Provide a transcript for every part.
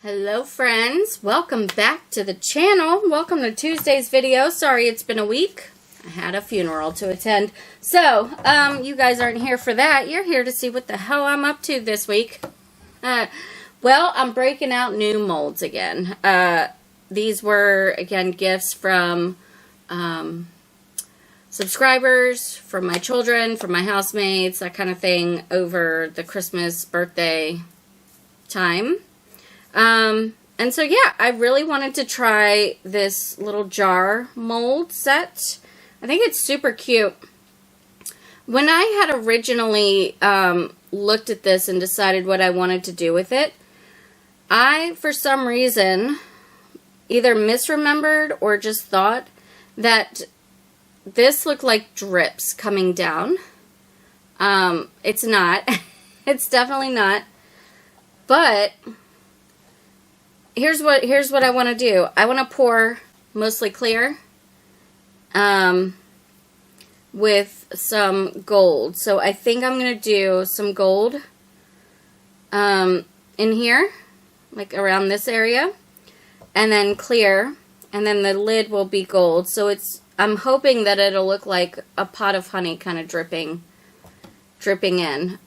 Hello friends, welcome back to the channel. Welcome to Tuesday's video. Sorry it's been a week. I had a funeral to attend. So, you guys aren't here for that. You're here to see what the hell I'm up to this week. Well, I'm breaking out new molds again. These were, again, gifts from subscribers, from my children, from my housemates, that kind of thing over the Christmas birthday time. And so yeah, I really wanted to try this little jar mold set. I think it's super cute. When I had originally looked at this and decided what I wanted to do with it, I, for some reason, either misremembered or just thought that this looked like drips coming down. It's not. It's definitely not. But here's what I want to do. I want to pour mostly clear with some gold. So I think I'm going to do some gold in here, like around this area, and then clear, and then the lid will be gold. So I'm hoping that it'll look like a pot of honey kind of dripping in.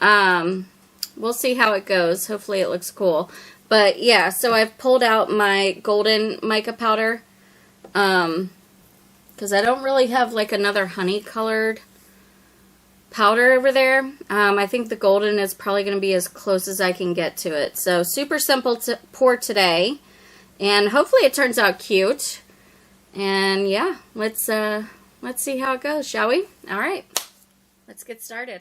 We'll see how it goes. Hopefully it looks cool. But yeah, so I've pulled out my golden mica powder because I don't really have like another honey colored powder over there. I think the golden is probably going to be as close as I can get to it. So super simple to pour today, and hopefully it turns out cute. And yeah, let's see how it goes, shall we? All right, let's get started.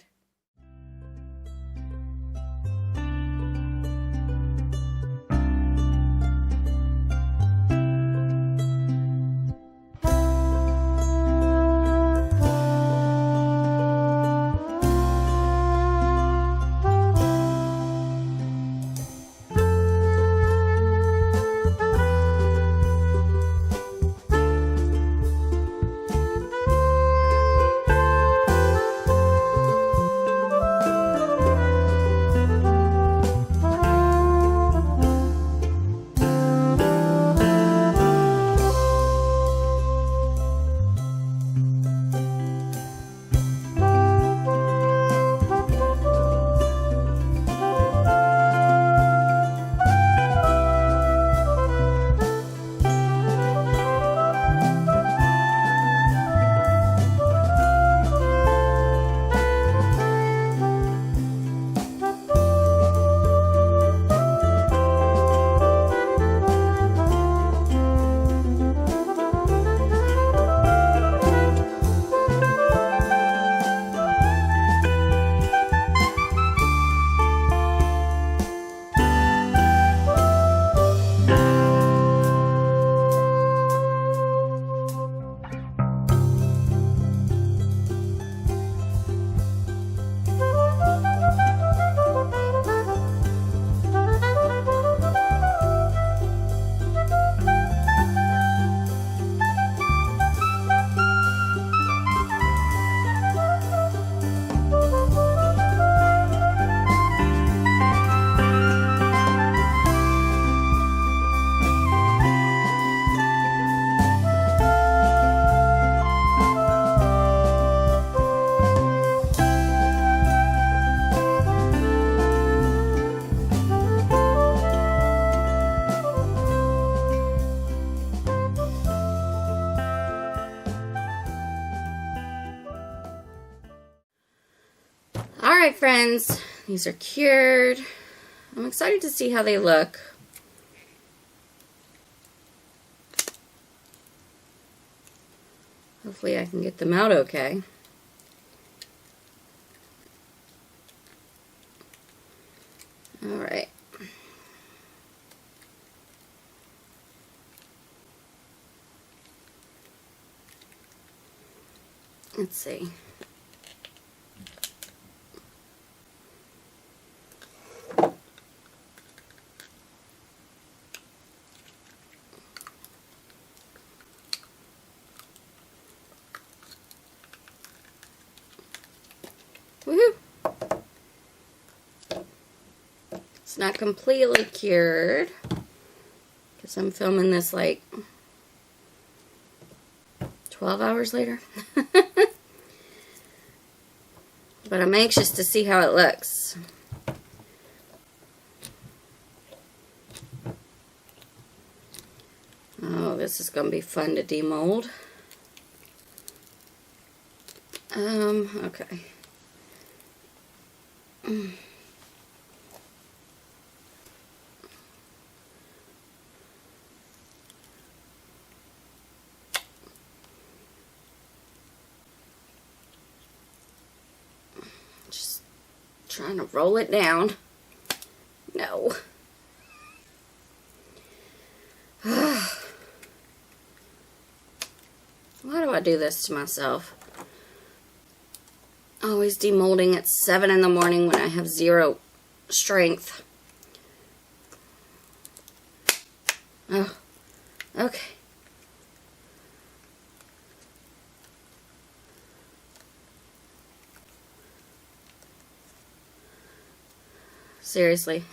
Alright friends, these are cured. I'm excited to see how they look. Hopefully I can get them out okay. Alright. Let's see. Woohoo! It's not completely cured. because I'm filming this like 12 hours later. But I'm anxious to see how it looks. Oh, this is going to be fun to demold. Okay. Just trying to roll it down. No. Why do I do this to myself? Always demolding at 7 in the morning when I have zero strength. Oh, okay. Seriously.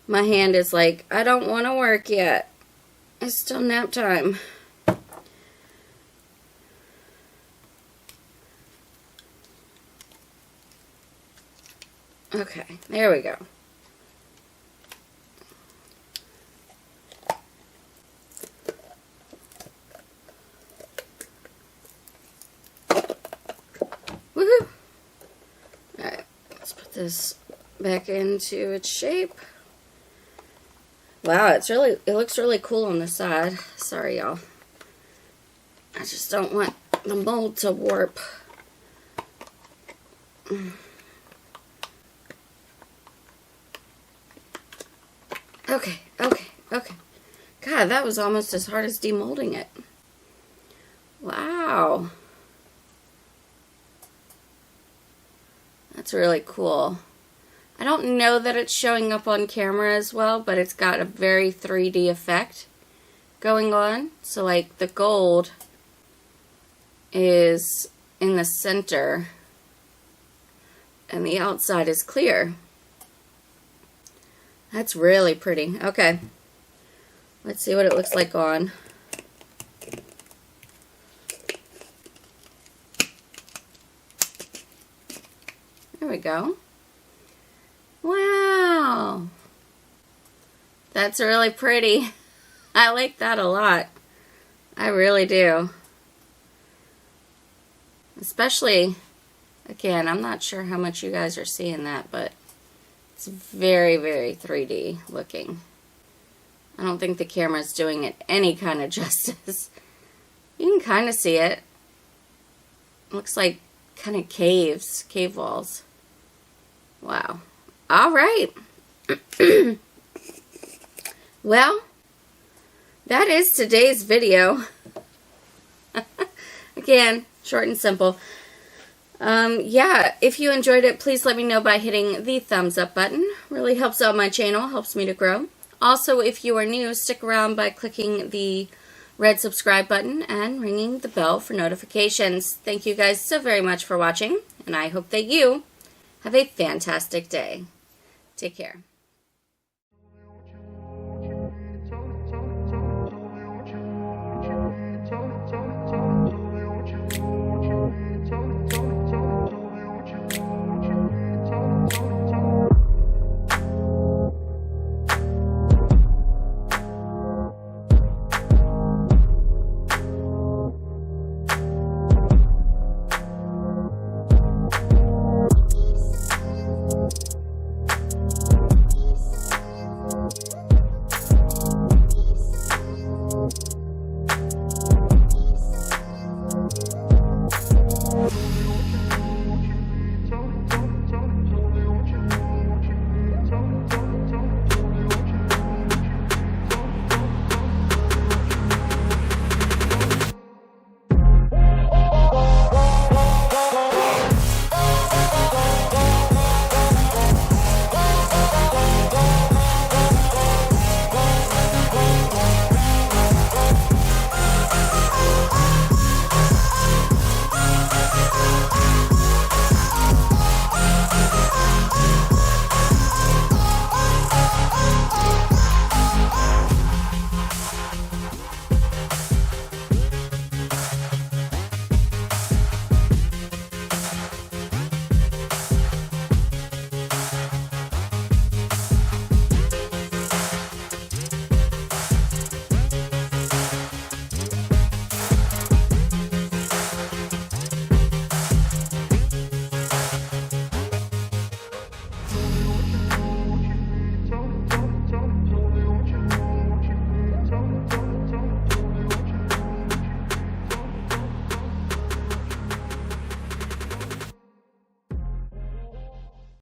My hand is like, I don't want to work yet. It's still nap time. Okay, there we go. Woohoo! Alright, let's put this back into its shape. Wow, it looks really cool on the side. Sorry, y'all. I just don't want the mold to warp. Okay. God, that was almost as hard as demolding it. Wow. That's really cool. I don't know that it's showing up on camera as well, but it's got a very 3D effect going on. So like the gold is in the center and the outside is clear. That's really pretty. Okay. Let's see what it looks like on. There we go. Wow. That's really pretty. I like that a lot. I really do. Especially, again, I'm not sure how much you guys are seeing that, but it's very, very 3D looking. I don't think the camera's doing it any kind of justice. You can kind of see it. Looks like kind of caves, cave walls. Wow. All right. Well, that is today's video. Again, short and simple. Yeah, if you enjoyed it, please let me know by hitting the thumbs up button. Really helps out my channel, helps me to grow. Also, if you are new, stick around by clicking the red subscribe button and ringing the bell for notifications. Thank you guys so very much for watching, and I hope that you have a fantastic day. Take care.